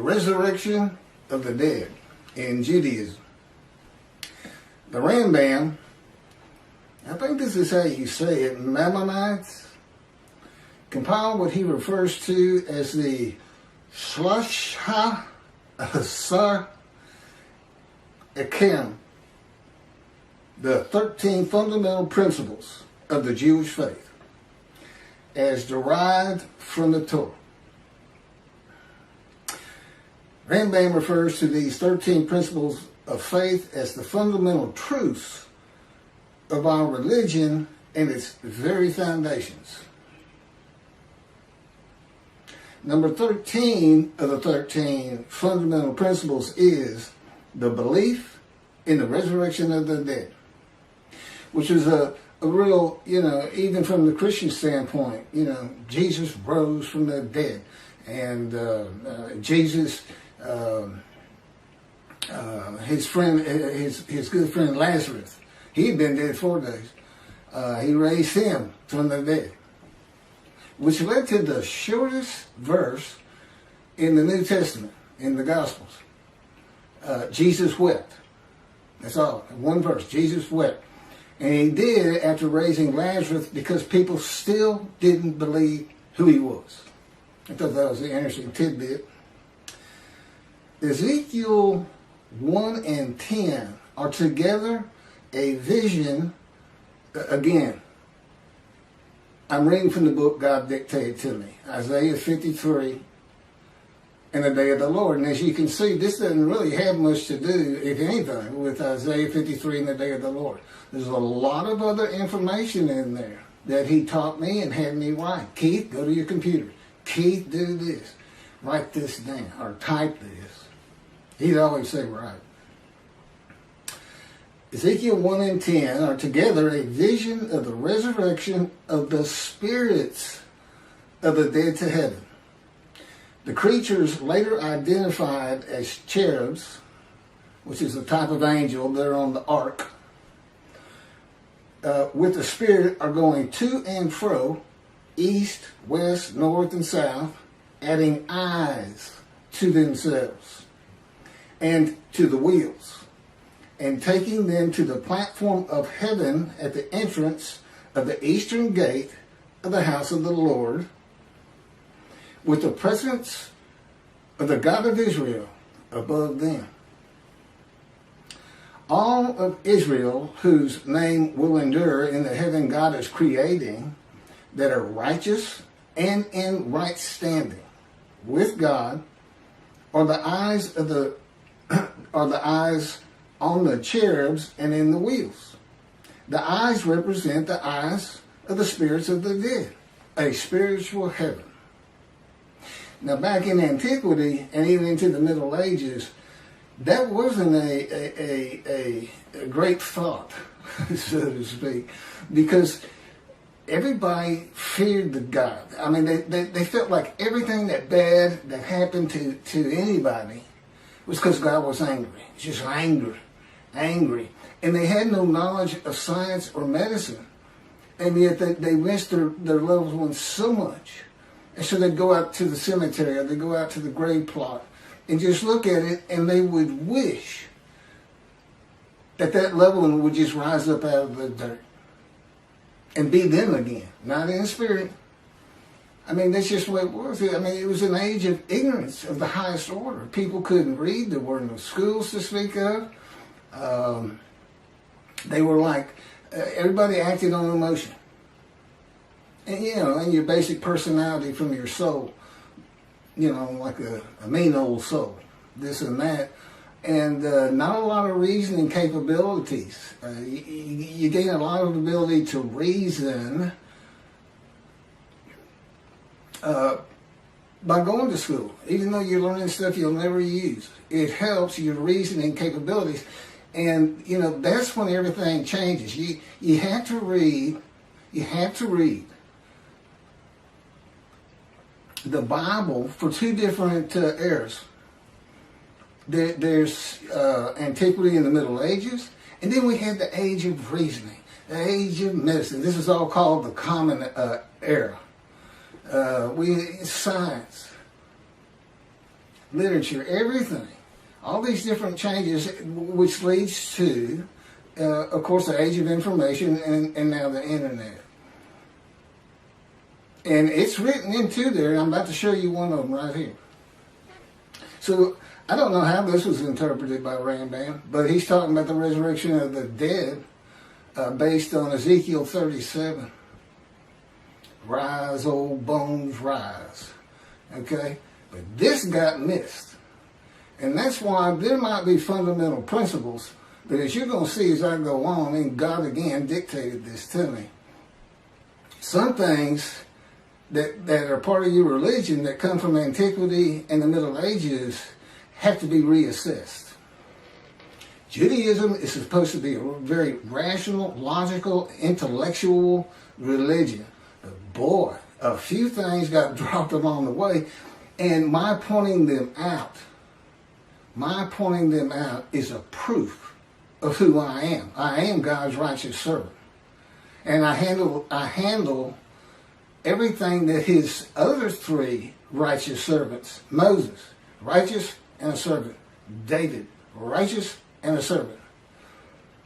resurrection of the dead in Judaism. The Rambam, I think this is how you say it, Maimonides, compiled what he refers to as the Shlohah Asar Ikkarim, the 13 fundamental principles of the Jewish faith, as derived from the Torah. Rambam refers to these 13 principles of faith as the fundamental truths of our religion and its very foundations. Number 13 of the 13 fundamental principles is the belief in the resurrection of the dead, which is a real, even from the Christian standpoint, Jesus rose from the dead, and Jesus, his good friend Lazarus, he'd been dead 4 days. He raised him from the dead, which led to the shortest verse in the New Testament, in the Gospels. Jesus wept. That's all. One verse. Jesus wept. And he did after raising Lazarus because people still didn't believe who he was. I thought that was an interesting tidbit. Ezekiel 1 and 10 are together a vision. Again, I'm reading from the book God dictated to me, Isaiah 53 and the day of the Lord. And as you can see, this doesn't really have much to do, if anything, with Isaiah 53 and the day of the Lord. There's a lot of other information in there that he taught me and had me write. Keith, go to your computer. Keith, do this. Write this down or type this. He'd always say, right. Ezekiel 1 and 10 are together a vision of the resurrection of the spirits of the dead to heaven. The creatures later identified as cherubs, which is a type of angel, they're on the ark, with the spirit are going to and fro, east, west, north, and south, adding eyes to themselves and to the wheels, and taking them to the platform of heaven at the entrance of the eastern gate of the house of the Lord, with the presence of the God of Israel above them. All of Israel, whose name will endure in the heaven God is creating, that are righteous and in right standing with God, are the eyes of the eyes on the cherubs and in the wheels. The eyes represent the eyes of the spirits of the dead, a spiritual heaven. Now, back in antiquity and even into the Middle Ages, that wasn't a great thought, so to speak, because everybody feared the God. I mean, they felt like everything that bad that happened to anybody was because God was angry. Just angry. And they had no knowledge of science or medicine. And yet they missed their loved ones so much. And so they'd go out to the cemetery or they'd go out to the grave plot and just look at it, and they would wish that loved one would just rise up out of the dirt and be them again, not in spirit. I mean, that's just what it was. I mean, it was an age of ignorance of the highest order. People couldn't read. There were no schools to speak of. They were like, everybody acted on emotion. And, and your basic personality from your soul, like a mean old soul, this and that. And not a lot of reasoning capabilities. You gain a lot of ability to reason by going to school, even though you're learning stuff you'll never use. It helps your reasoning capabilities. And, that's when everything changes. You have to read the Bible for two different eras. There's antiquity in the Middle Ages, and then we had the age of reasoning, the age of medicine. This is all called the Common Era. Science. literature, everything. All these different changes, which leads to, of course, the age of information and now the internet. And it's written into there, and I'm about to show you one of them right here. So, I don't know how this was interpreted by Rambam, but he's talking about the resurrection of the dead based on Ezekiel 37. Rise, old bones, rise. Okay? But this got missed. And that's why there might be fundamental principles, but as you're going to see as I go on, and God again dictated this to me, some things that are part of your religion that come from antiquity and the Middle Ages have to be reassessed. Judaism is supposed to be a very rational, logical, intellectual religion. But boy, a few things got dropped along the way, and my pointing them out is a proof of who I am. I am God's righteous servant. And I handle everything that his other three righteous servants, Moses, righteous and a servant. David, righteous and a servant.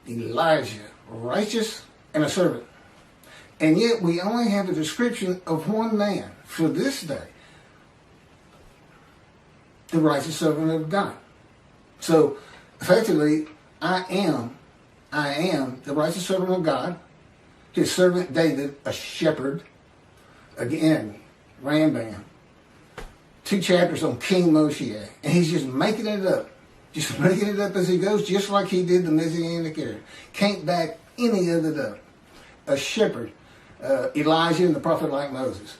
Elijah, righteous and a servant. And yet we only have a description of one man for this day. The righteous servant of God. So, effectively, I am the righteous servant of God. His servant David, a shepherd. Again, Rambam. 2 chapters on King Moshe. And he's just making it up. Just making it up as he goes, just like he did the Messianic era. Can't back any of it up. A shepherd. Elijah and the prophet like Moses.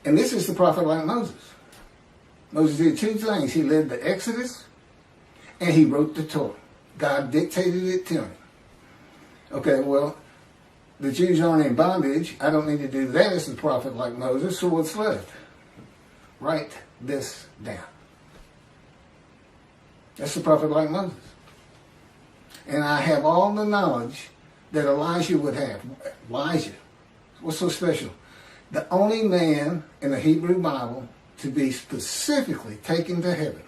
And this is the prophet like Moses. Moses did 2 things. He led the Exodus and he wrote the Torah. God dictated it to him. Okay, well, the Jews aren't in bondage. I don't need to do that as the prophet like Moses. So what's left? Write this down. That's the prophet like Moses. And I have all the knowledge that Elijah would have. Elijah. What's so special? The only man in the Hebrew Bible to be specifically taken to heaven.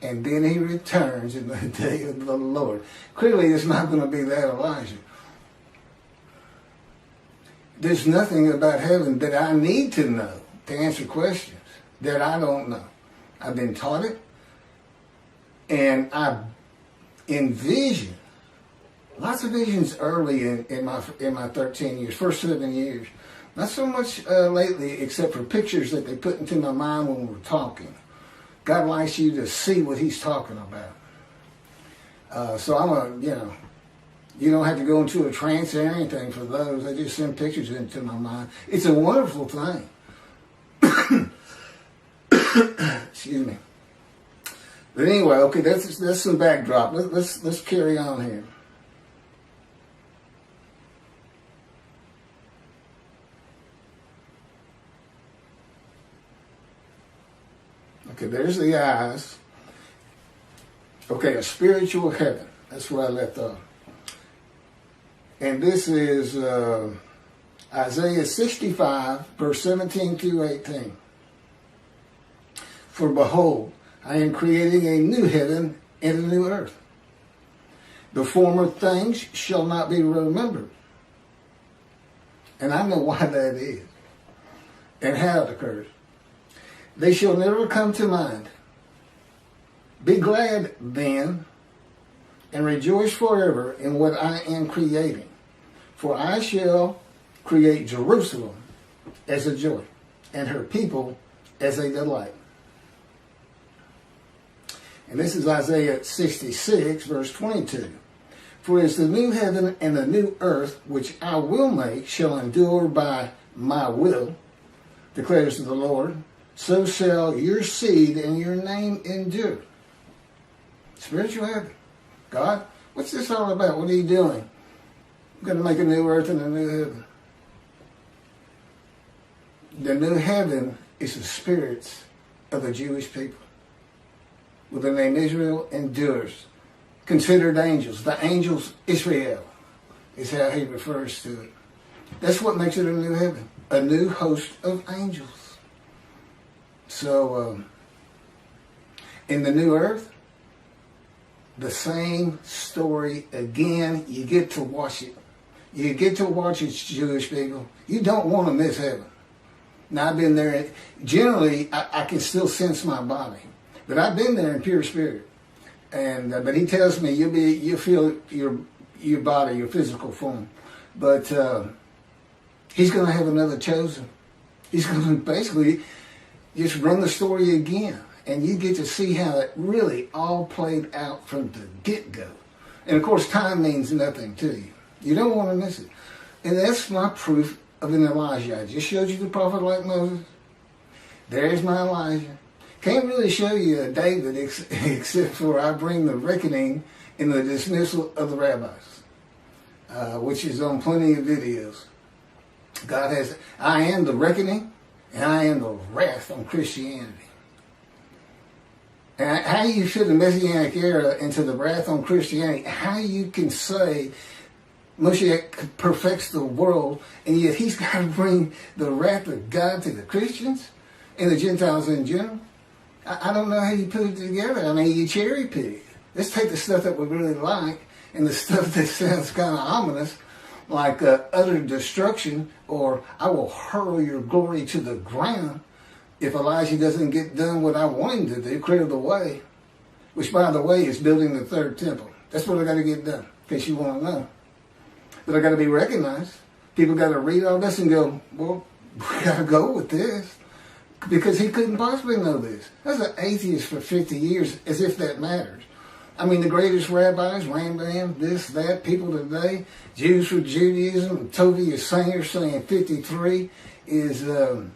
And then he returns in the day of the Lord. Clearly, it's not going to be that Elijah. There's nothing about heaven that I need to know to answer questions that I don't know. I've been taught it. And I envision lots of visions early in my 13 years, first 7 years. Not so much lately, except for pictures that they put into my mind when we're talking. God likes you to see what he's talking about. So you don't have to go into a trance or anything for those. I just send pictures into my mind. It's a wonderful thing. Excuse me. But anyway, okay, that's some backdrop. Let's carry on here. Okay, there's the eyes. Okay, a spiritual heaven. That's where I left off. And this is Isaiah 65, verse 17 through 18. For behold, I am creating a new heaven and a new earth. The former things shall not be remembered. And I know why that is and how it occurs. They shall never come to mind. Be glad then and rejoice forever in what I am creating. For I shall create Jerusalem as a joy and her people as a delight. And this is Isaiah 66, verse 22. For as the new heaven and the new earth, which I will make, shall endure by my will, declares the Lord, so shall your seed and your name endure. Spiritual heaven. God, what's this all about? What are you doing? I'm going to make a new earth and a new heaven. The new heaven is the spirits of the Jewish people. With the name Israel endures. Considered angels. The angels Israel is how he refers to it. That's what makes it a new heaven. A new host of angels. So, In the new earth, the same story again. You get to watch it. You get to watch it, Jewish people. You don't want to miss heaven. Now, I've been there. Generally, I can still sense my body. But I've been there in pure spirit. And but he tells me you'll feel your body, your physical form. But he's going to have another chosen. He's going to basically just run the story again. And you get to see how it really all played out from the get-go. And of course, time means nothing to you. You don't want to miss it. And that's my proof of an Elijah. I just showed you the prophet like Moses. There's my Elijah. Can't really show you a David except for I bring the reckoning in the dismissal of the rabbis, which is on plenty of videos. God has, I am the reckoning and I am the wrath on Christianity. And how you fit the Messianic era into the wrath on Christianity, how you can say Moshe perfects the world, and yet he's got to bring the wrath of God to the Christians and the Gentiles in general. I don't know how you put it together. I mean, you cherry pick. Let's take the stuff that we really like and the stuff that sounds kind of ominous, like utter destruction, or I will hurl your glory to the ground if Elijah doesn't get done what I want him to do, clear the way, which, by the way, is building the third temple. That's what I got to get done, in case you want to know. But I got to be recognized. People got to read all this and go, well, we got to go with this. Because he couldn't possibly know this. That's an atheist for 50 years, as if that matters. I mean, the greatest rabbis, Rambam, this, that, people today, Jews for Judaism, Tovia Singer saying 53 is the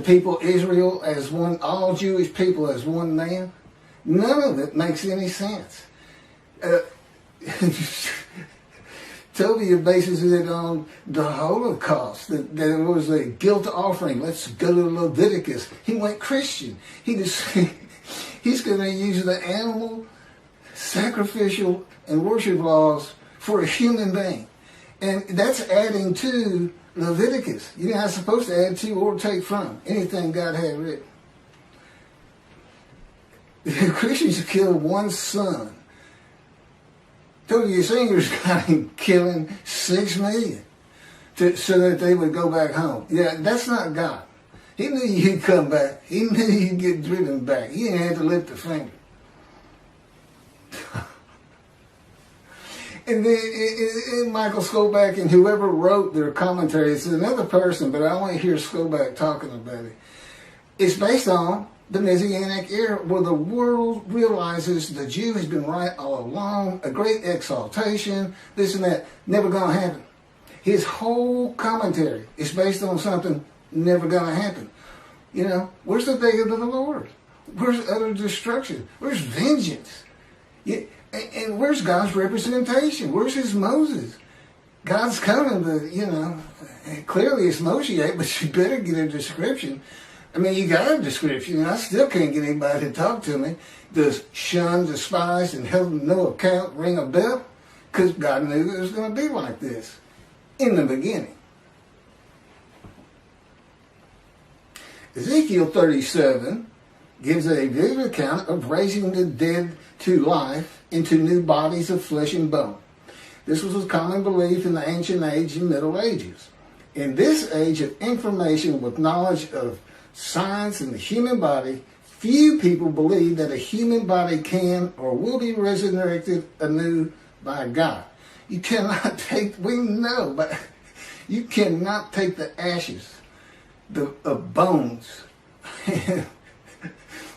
people Israel as one, all Jewish people as one man. None of it makes any sense. Tovia bases it on the Holocaust, that there was a guilt offering. Let's go to Leviticus. He went Christian. He's going to use the animal, sacrificial, and worship laws for a human being. And that's adding to Leviticus. You're not supposed to add to or take from anything God had written. The Christians killed one son. Tovia Singer's got him killing 6 million so that they would go back home. Yeah, that's not God. He knew you'd come back. He knew you'd get driven back. He didn't have to lift a finger. And then Michael Skoback and whoever wrote their commentary, it's another person, but I only hear Skoback talking about it. It's based on the Messianic era, where the world realizes the Jew has been right all along, a great exaltation, this and that, never going to happen. His whole commentary is based on something never going to happen. You know, where's the day of the Lord? Where's utter destruction? Where's vengeance? And where's God's representation? Where's his Moses? God's coming, but, you know, clearly it's Moshe, but you better get a description. I mean, you got a description, and I still can't get anybody to talk to me. Does shun, despise, and held no account ring a bell? Because God knew it was going to be like this in the beginning. Ezekiel 37 gives a vivid account of raising the dead to life into new bodies of flesh and bone. This was a common belief in the ancient age and Middle Ages. In this age of information with knowledge of science and the human body, few people believe that a human body can or will be resurrected anew by God. You cannot take, we know, but you cannot take the ashes of bones and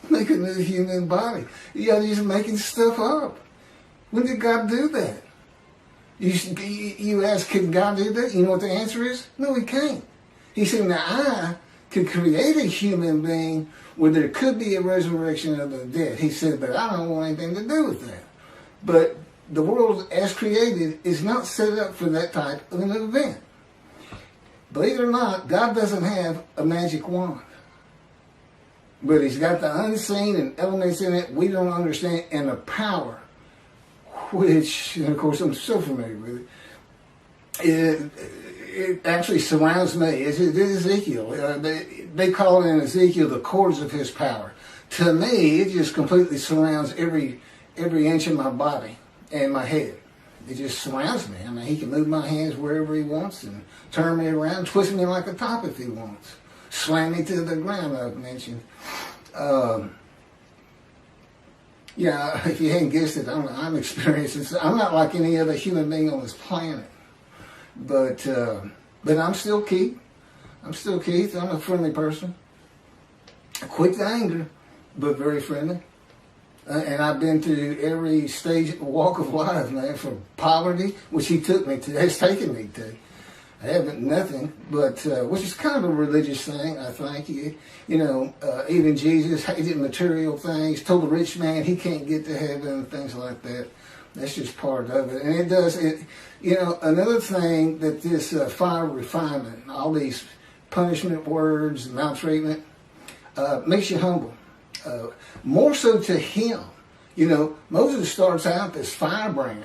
make a new human body. You're just making stuff up. When did God do that? You ask, can God do that? You know what the answer is? No, he can't. He said, now I could create a human being where there could be a resurrection of the dead. He said, but I don't want anything to do with that. But the world as created is not set up for that type of an event. Believe it or not, God doesn't have a magic wand. But he's got the unseen and elements in it we don't understand, and a power, which, and of course I'm so familiar with it, it actually surrounds me. It is Ezekiel. They call it in Ezekiel the cords of his power. To me, it just completely surrounds every inch of my body and my head. It just surrounds me. I mean, he can move my hands wherever he wants and turn me around, twist me like a top if he wants. Slam me to the ground, I've mentioned. Yeah, if you hadn't guessed it, I'm experiencing. I'm not like any other human being on this planet, but I'm still Keith. I'm still Keith. I'm a friendly person, quick to anger, but very friendly. And I've been through every stage, walk of life, man. From poverty, which he took me to, has taken me to. I haven't nothing, but which is kind of a religious thing, I think. Even Jesus hated material things. Told the rich man he can't get to heaven and things like that. That's just part of it, and it does. Another thing that this fire refinement, all these punishment words, maltreatment, makes you humble. More so to him. Moses starts out this firebrand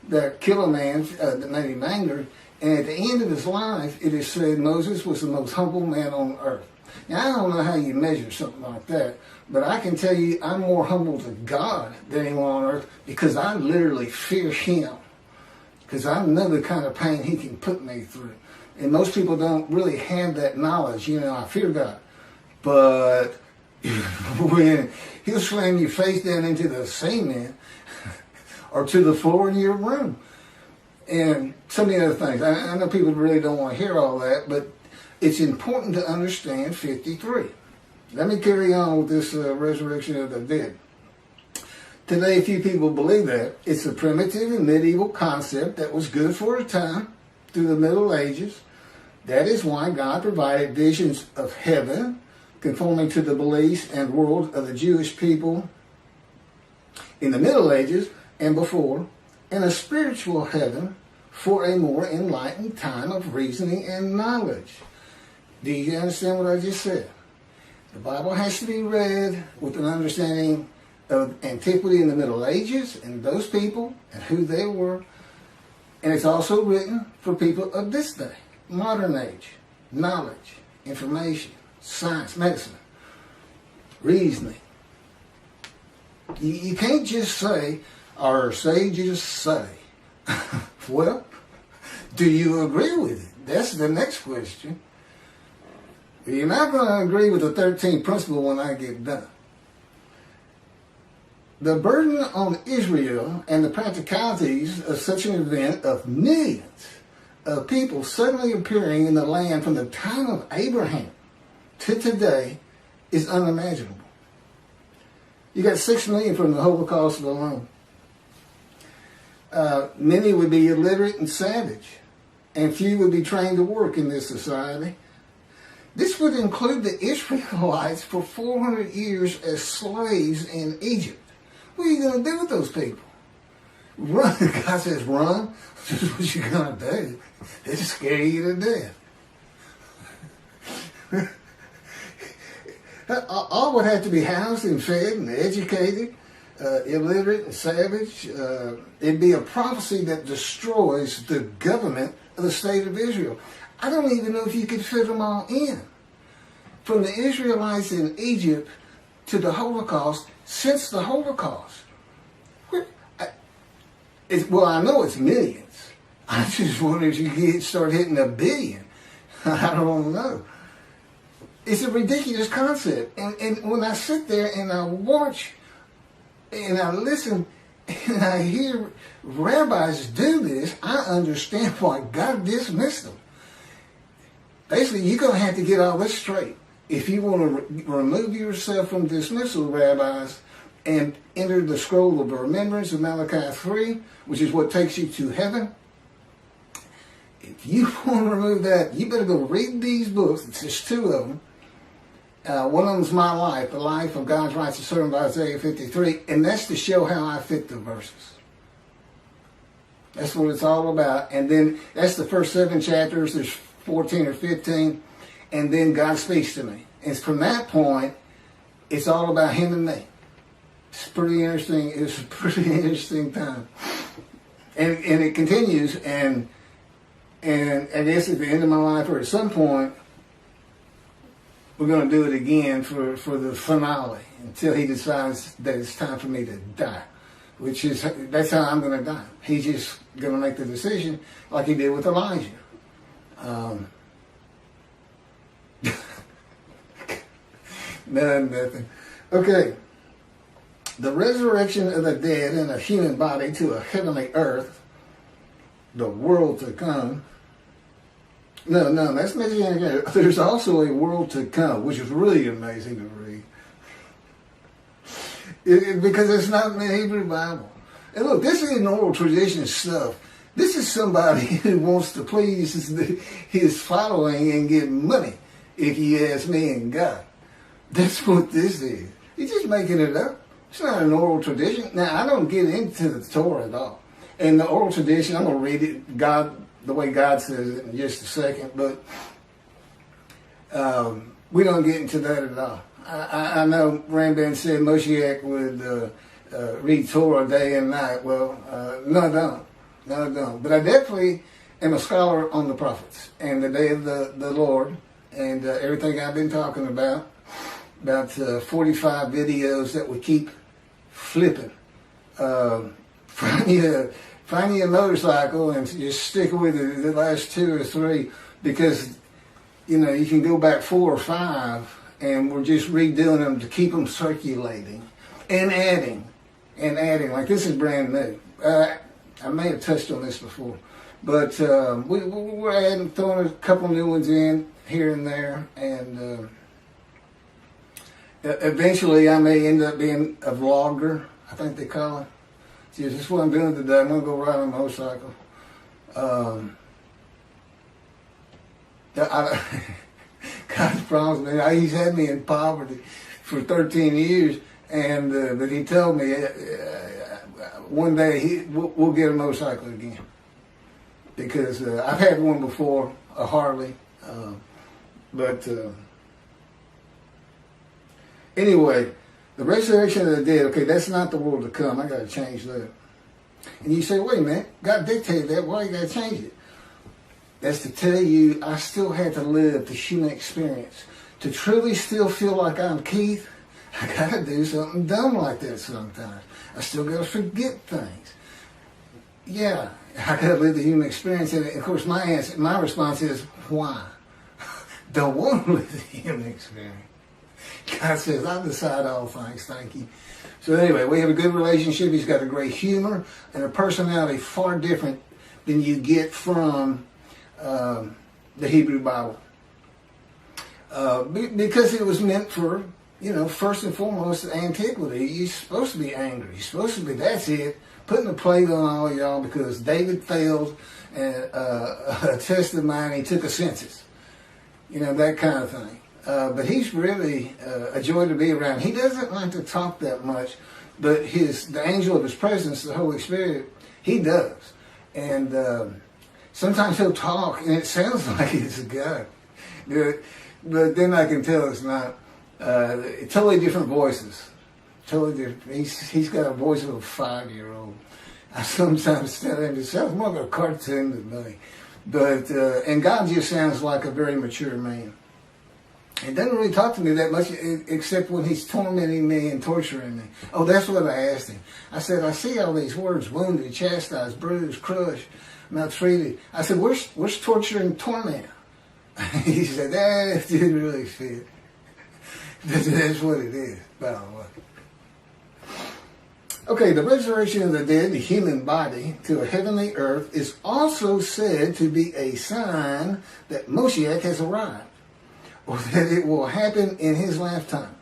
that killed a man that made him angry. And at the end of his life, it is said Moses was the most humble man on earth. Now, I don't know how you measure something like that, but I can tell you I'm more humble to God than anyone on earth because I literally fear him. Because I know the kind of pain he can put me through. And most people don't really have that knowledge. I fear God. But when he'll slam your face down into the cement or to the floor in your room. And so many other things. I know people really don't want to hear all that, but it's important to understand 53. Let me carry on with this resurrection of the dead. Today, few people believe that. It's a primitive and medieval concept that was good for a time through the Middle Ages. That is why God provided visions of heaven, conforming to the beliefs and world of the Jewish people in the Middle Ages and before, and a spiritual heaven for a more enlightened time of reasoning and knowledge. Do you understand what I just said? The Bible has to be read with an understanding of antiquity in the Middle Ages and those people and who they were. And it's also written for people of this day, modern age, knowledge, information, science, medicine, reasoning. You can't just say, our sages say. Well, do you agree with it? That's the next question. You're not going to agree with the 13th principle when I get done. The burden on Israel and the practicalities of such an event of millions of people suddenly appearing in the land from the time of Abraham to today is unimaginable. You got 6 million from the Holocaust alone. Many would be illiterate and savage, and few would be trained to work in this society. This would include the Israelites for 400 years as slaves in Egypt. What are you going to do with those people? Run. God says, run. This is what you're going to do. It'll scare you to death. All would have to be housed and fed and educated. Illiterate and savage. It'd be a prophecy that destroys the government of the state of Israel. I don't even know if you could fit them all in. From the Israelites in Egypt to the Holocaust, since the Holocaust. I know it's millions. I just wonder if you could start hitting 1 billion. I don't know. It's a ridiculous concept. And when I sit there and I watch and I listen and I hear rabbis do this, I understand why God dismissed them. Basically, you're going to have to get all this straight. If you want to remove yourself from dismissal, rabbis, and enter the scroll of remembrance of Malachi 3, which is what takes you to heaven, if you want to remove that, you better go read these books. It's just 2 of them. One of them is my life, the life of God's righteous servant by Isaiah 53, and that's to show how I fit the verses. That's what it's all about. And then that's the first 7 chapters. There's 14 or 15, and then God speaks to me. And from that point, it's all about him and me. It's pretty interesting. It's a pretty interesting time. And it continues, and And I guess at the end of my life or at some point, we're going to do it again for the finale until he decides that it's time for me to die, that's how I'm going to die. He's just going to make the decision like he did with Elijah. Nothing. Okay. The resurrection of the dead in a human body to a heavenly earth, the world to come. No, that's Messianic. There's also a world to come, which is really amazing to read. Because it's not in the Hebrew Bible. And look, this isn't oral tradition stuff. This is somebody who wants to please his following and get money, if you ask me and God. That's what this is. He's just making it up. It's not an oral tradition. Now, I don't get into the Torah at all. And the oral tradition, I'm going to read it the way God says it in just a second, but we don't get into that at all. I know Rambam said Moshiach would read Torah day and night. Well, no, I don't. But I definitely am a scholar on the prophets and the day of the Lord and everything I've been talking about 45 videos that we keep flipping. Find you a motorcycle and just stick with it the last 2 or 3 because, you can go back 4 or 5 and we're just redoing them to keep them circulating and adding. Like this is brand new. I may have touched on this before, but we're throwing a couple new ones in here and there, and eventually I may end up being a vlogger, I think they call it. This is what I'm doing today. I'm going to go ride on a motorcycle. God's promised me. He's had me in poverty for 13 years, and but he told me one day we'll get a motorcycle again because I've had one before, a Harley, but anyway. The resurrection of the dead, okay, that's not the world to come. I got to change that. And you say, wait a minute, God dictated that. Why you got to change it? That's to tell you I still had to live the human experience. To truly still feel like I'm Keith, I got to do something dumb like that sometimes. I still got to forget things. Yeah, I got to live the human experience. And of course, my response is, why? Don't want to live the human experience. God says, I decide all things, thank you. So anyway, we have a good relationship. He's got a great humor and a personality far different than you get from the Hebrew Bible. Because it was meant for, first and foremost, antiquity. You're supposed to be angry. You're supposed to be, that's it, putting a plate on all of y'all because David failed a test of mine. He took a census. That kind of thing. But he's really a joy to be around. He doesn't like to talk that much, but the angel of his presence, the Holy Spirit, he does. And sometimes he'll talk, and it sounds like it's God. But then I can tell it's not. Totally different voices. Totally different. He's got a voice of a 5-year-old. I sometimes tell him it sounds more like a cartoon to me. But and God just sounds like a very mature man. He doesn't really talk to me that much except when he's tormenting me and torturing me. Oh, that's what I asked him. I said, I see all these words, wounded, chastised, bruised, crushed, maltreated. I said, where's torture and torment? He said, that didn't really fit. That's what it is, by the way. Okay, the resurrection of the dead, the human body, to a heavenly earth is also said to be a sign that Moshiach has arrived, or that it will happen in his lifetime.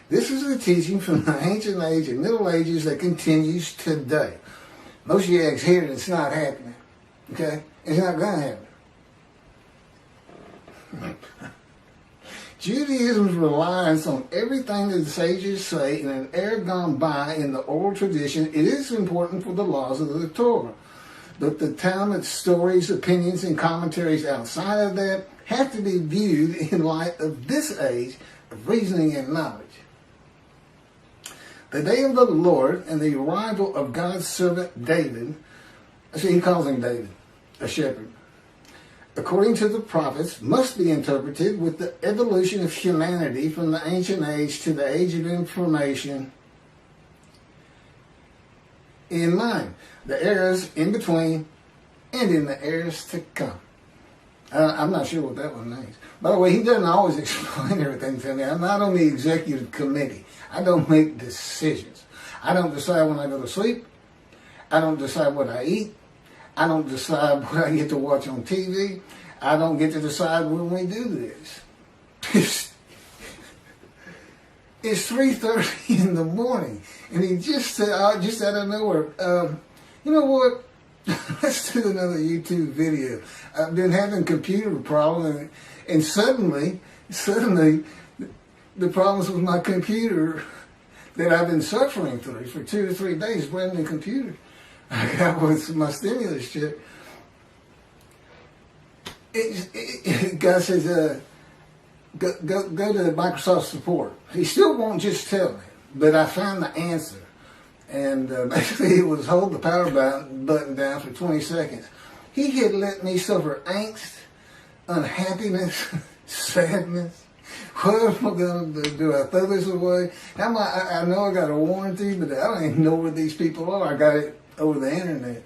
This is a teaching from the ancient age and Middle Ages that continues today. Moshiach's here and it's not happening. Okay? It's not going to happen. Judaism's reliance on everything that the sages say in an era gone by in the oral tradition, it is important for the laws of the Torah. But the Talmud's stories, opinions, and commentaries outside of that have to be viewed in light of this age of reasoning and knowledge. The day of the Lord and the arrival of God's servant David, see, he calls him David, a shepherd, according to the prophets, must be interpreted with the evolution of humanity from the ancient age to the age of information in mind, the eras in between, and in the eras to come. I'm not sure what that one means. By the way, he doesn't always explain everything to me. I'm not on the executive committee. I don't make decisions. I don't decide when I go to sleep. I don't decide what I eat. I don't decide what I get to watch on TV. I don't get to decide when we do this. It's 3:30 in the morning, and he just said, just out of nowhere, you know what? Let's do another YouTube video. I've been having computer problems, and suddenly, the problems with my computer that I've been suffering through for 2 to 3 days, brand new computer I got with my stimulus check. God says, go to Microsoft support. He still won't just tell me, but I found the answer. And basically it was hold the power button down for 20 seconds. He had let me suffer angst, unhappiness, sadness. What am I going to do? Do I throw this away? I know I got a warranty, but I don't even know where these people are. I got it over the internet.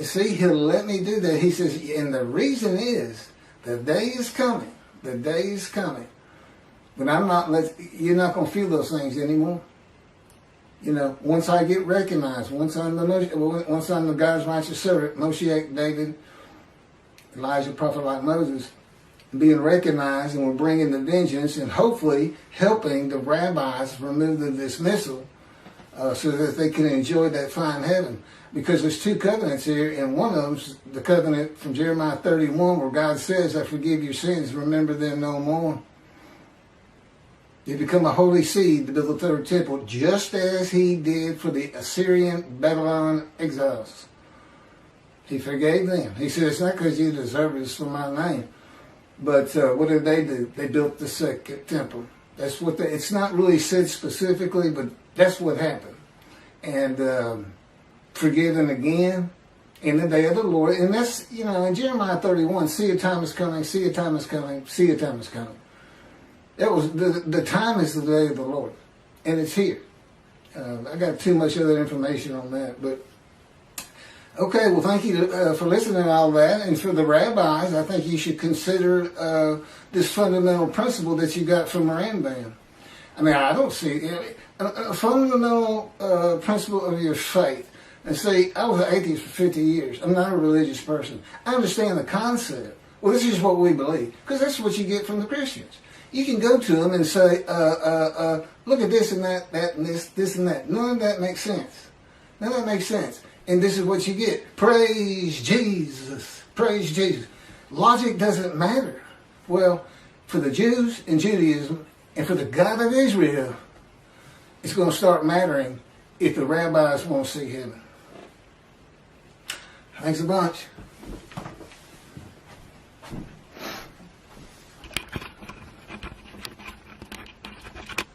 See, he'll let me do that. He says, and the reason is, the day is coming. The day is coming. But you're not going to feel those things anymore. You know, once I get recognized, once I'm the God's righteous servant, Moshiach, David, Elijah, prophet like Moses, being recognized, and we're bringing the vengeance and hopefully helping the rabbis remove the dismissal so that they can enjoy that fine heaven. Because there's 2 covenants here, and one of them's the covenant from Jeremiah 31 where God says, I forgive your sins, remember them no more. You become a holy seed to build the 3rd temple, just as he did for the Assyrian Babylon exiles. He forgave them. He said, it's not because you deserve it, it's for my name. But what did they do? They built the 2nd temple. That's what it's not really said specifically, but that's what happened. And forgiven again in the day of the Lord. And that's, in Jeremiah 31, see a time is coming, see a time is coming, see a time is coming. That was the time is the day of the Lord, and it's here. I got too much other information on that, but okay. Well, thank you for listening to all that, and for the rabbis, I think you should consider this fundamental principle that you got from Rambam. I mean, I don't see a fundamental principle of your faith. And see, I was an atheist for 50 years. I'm not a religious person. I understand the concept. Well, this is what we believe, because that's what you get from the Christians. You can go to them and say, look at this and that and this and that. None of that makes sense. None of that makes sense. And this is what you get. Praise Jesus. Praise Jesus. Logic doesn't matter. Well, for the Jews in Judaism and for the God of Israel, it's going to start mattering if the rabbis won't see heaven. Thanks a bunch.